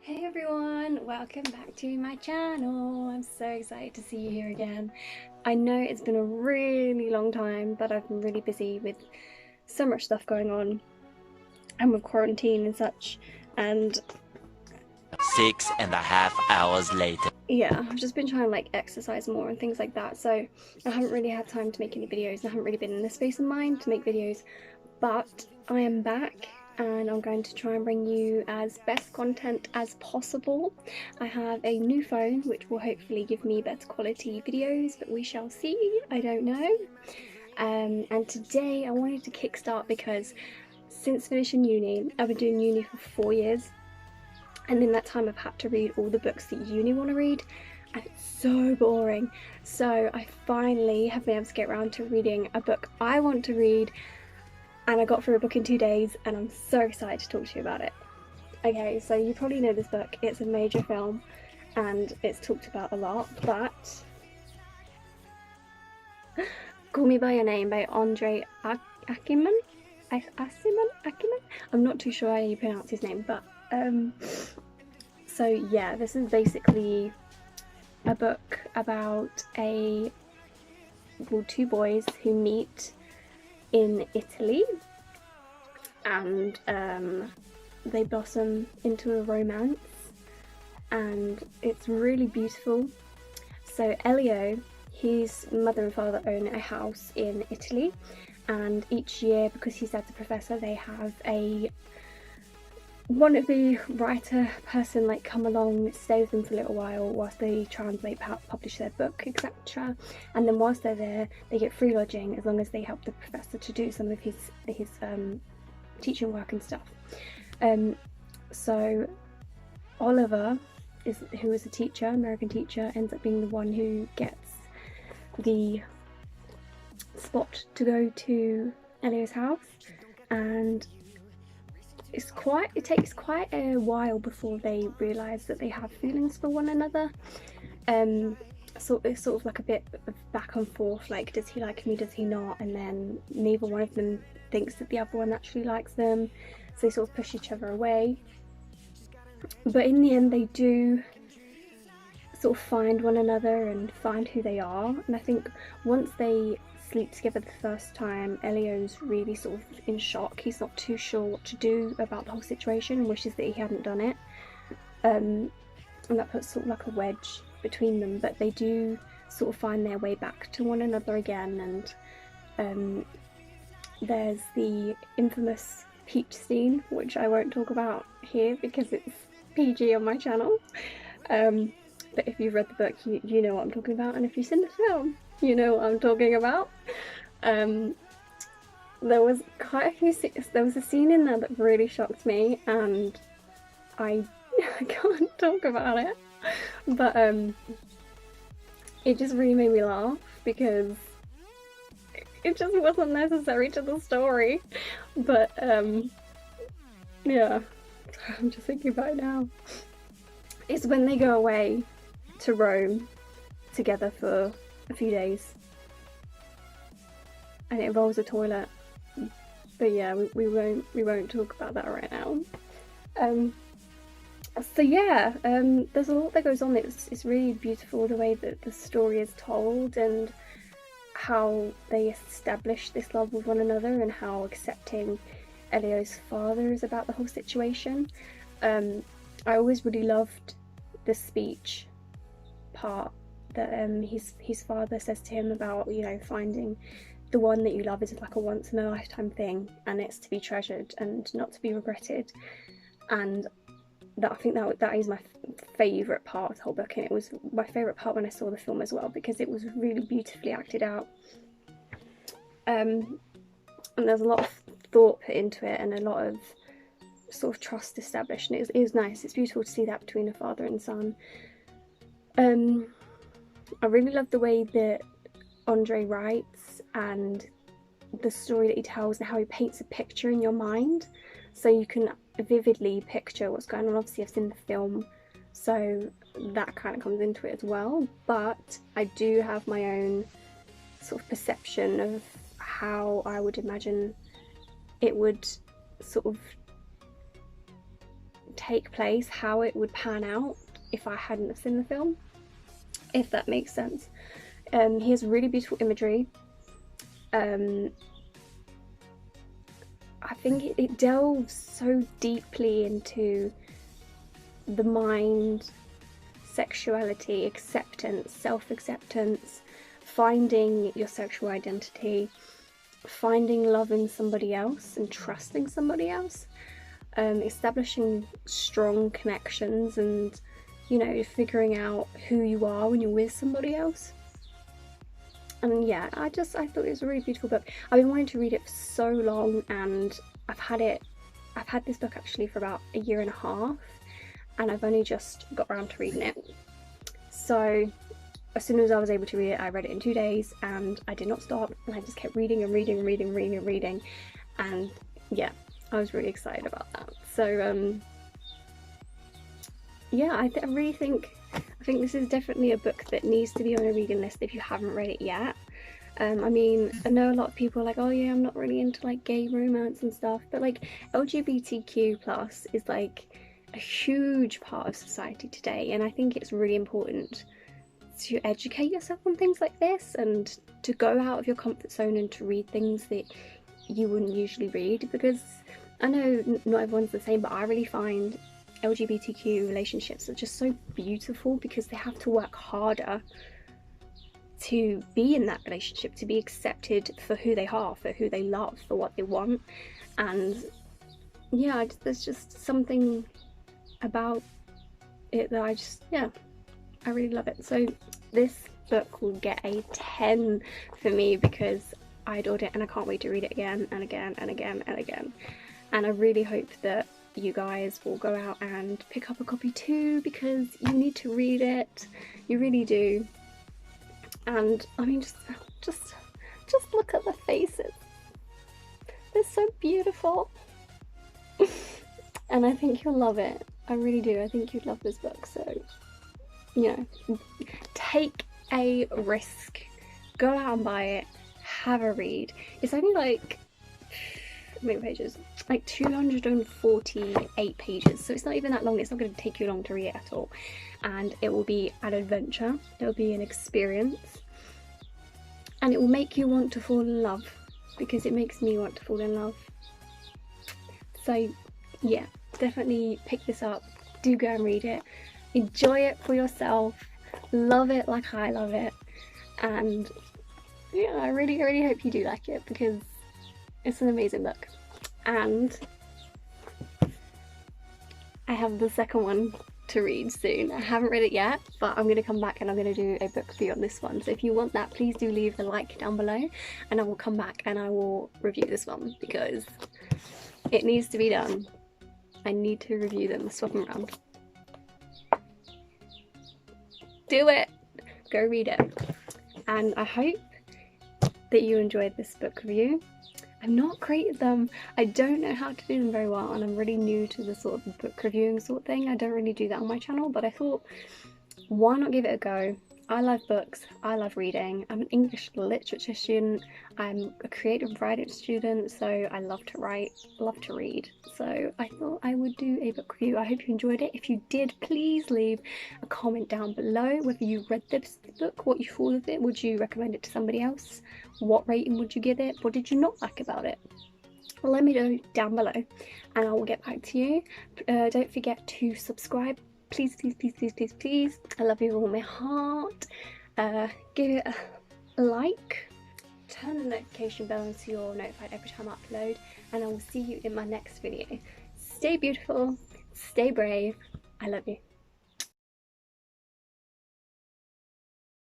Hey everyone, welcome back to my channel. I'm so excited to see you here again. I know it's been a really long time, but I've been really busy with so much stuff going on and with quarantine and such, and 6.5 hours later. yeah, I've just been trying to like exercise more and things like that, so I haven't really had time to make any videos and I haven't really been in the space of mind to make videos, but I am back and I'm going to try and bring you as best content as possible. I have a new phone which will hopefully give me better quality videos, but we shall see, I don't know. And today I wanted to kickstart because since finishing uni, I've been doing uni for 4 years, and in that time I've had to read all the books that uni want to read, and it's so boring. So I finally have been able to get around to reading a book I want to read, and I got through a book in 2 days and I'm so excited to talk to you about it. Okay, so you probably know this book, it's a major film and it's talked about a lot, but Call Me By Your Name by Aciman? I'm not too sure how you pronounce his name, but so yeah, this is basically a book about two boys who meet in Italy, and they blossom into a romance, and it's really beautiful. So Elio, his mother and father own a house in Italy, and each year, because his dad's a professor, they have a wannabe writer person like come along, stay with them for a little while whilst they translate, publish their book, etc. And then whilst they're there, they get free lodging as long as they help the professor to do some of his teaching work and stuff. So Oliver, who is a teacher, American teacher, ends up being the one who gets the spot to go to Elio's house, and it takes quite a while before they realise that they have feelings for one another. So it's sort of like a bit of back and forth, like does he like me, does he not, and then neither one of them thinks that the other one actually likes them, so they sort of push each other away. But in the end they do sort of find one another and find who they are, and I think once they sleep together the first time, Elio's really sort of in shock. He's not too sure what to do about the whole situation and wishes that he hadn't done it, and that puts sort of like a wedge between them, but they do sort of find their way back to one another again. And there's the infamous peach scene, which I won't talk about here because it's PG on my channel, but if you've read the book, you know what I'm talking about, and if you've seen the film, you know what I'm talking about. There was a scene in there that really shocked me, and I can't talk about it, but it just really made me laugh because it just wasn't necessary to the story. But yeah, I'm just thinking about it now. It's when they go away to Rome together for a few days, and it involves a toilet, but yeah, we won't talk about that right now. So yeah, there's a lot that goes on. It's really beautiful the way that the story is told and how they establish this love with one another and how accepting Elio's father is about the whole situation. I always really loved the speech part that his father says to him about, you know, finding the one that you love is like a once in a lifetime thing, and it's to be treasured and not to be regretted. And that, I think that is my favourite part of the whole book, and it was my favourite part when I saw the film as well, because it was really beautifully acted out. And there's a lot of thought put into it and a lot of sort of trust established, and it is nice. It's beautiful to see that between a father and son. I really love the way that Andre writes and the story that he tells and how he paints a picture in your mind, so you can vividly picture what's going on. Obviously I've seen the film, so that kind of comes into it as well, but I do have my own sort of perception of how I would imagine it would sort of take place, how it would pan out if I hadn't have seen the film, if that makes sense. He has really beautiful imagery. I think it delves so deeply into the mind, sexuality, acceptance, self-acceptance, finding your sexual identity, finding love in somebody else and trusting somebody else, establishing strong connections, and, you know, figuring out who you are when you're with somebody else. And yeah, I thought it was a really beautiful book. I've been wanting to read it for so long, and I've had this book actually for about a year and a half, and I've only just got around to reading it. So as soon as I was able to read it, I read it in 2 days, and I did not stop, and I just kept reading and reading and reading and reading and reading, and yeah, I was really excited about that. So yeah, I really think this is definitely a book that needs to be on a reading list if you haven't read it yet. I mean, I know a lot of people are like, oh yeah, I'm not really into like gay romance and stuff, but like LGBTQ plus is like a huge part of society today, and I think it's really important to educate yourself on things like this, and to go out of your comfort zone and to read things that you wouldn't usually read, because I know not everyone's the same, but I really find LGBTQ relationships are just so beautiful because they have to work harder to be in that relationship, to be accepted for who they are, for who they love, for what they want. And yeah, there's just something about it that I really love it. So this book will get a 10 for me because I adored it, and I can't wait to read it again and again and again and again. And I really hope that you guys will go out and pick up a copy too, because you need to read it, you really do. And I mean, just look at the faces, they're so beautiful. And I think you'll love it, I really do. I think you'd love this book. So, you know, take a risk, go out and buy it, have a read. It's only like, how many pages? Like 248 pages, so it's not even that long. It's not going to take you long to read it at all, and it will be an adventure, it will be an experience, and it will make you want to fall in love, because it makes me want to fall in love. So yeah, definitely pick this up, do go and read it, enjoy it for yourself, love it like I love it, and yeah, I really hope you do like it, because it's an amazing book. And I have the second one to read soon. I haven't read it yet, but I'm going to come back and I'm going to do a book review on this one. So if you want that, please do leave a like down below, and I will come back and I will review this one, because it needs to be done. I need to review them, swap them around. Do it! Go read it. And I hope that you enjoyed this book review. I've not created them, I don't know how to do them very well, and I'm really new to the sort of book reviewing sort of thing. I don't really do that on my channel, but I thought, why not give it a go? I love books, I love reading, I'm an English literature student, I'm a creative writing student, so I love to write, love to read. So I thought I would do a book review. I hope you enjoyed it. If you did, please leave a comment down below whether you read this book, what you thought of it, would you recommend it to somebody else, what rating would you give it, what did you not like about it? Let me know down below and I will get back to you. Don't forget to subscribe. Please, please, please, please, please, please. I love you with all my heart. Give it a like. Turn the notification bell so you're notified every time I upload. And I will see you in my next video. Stay beautiful. Stay brave. I love you.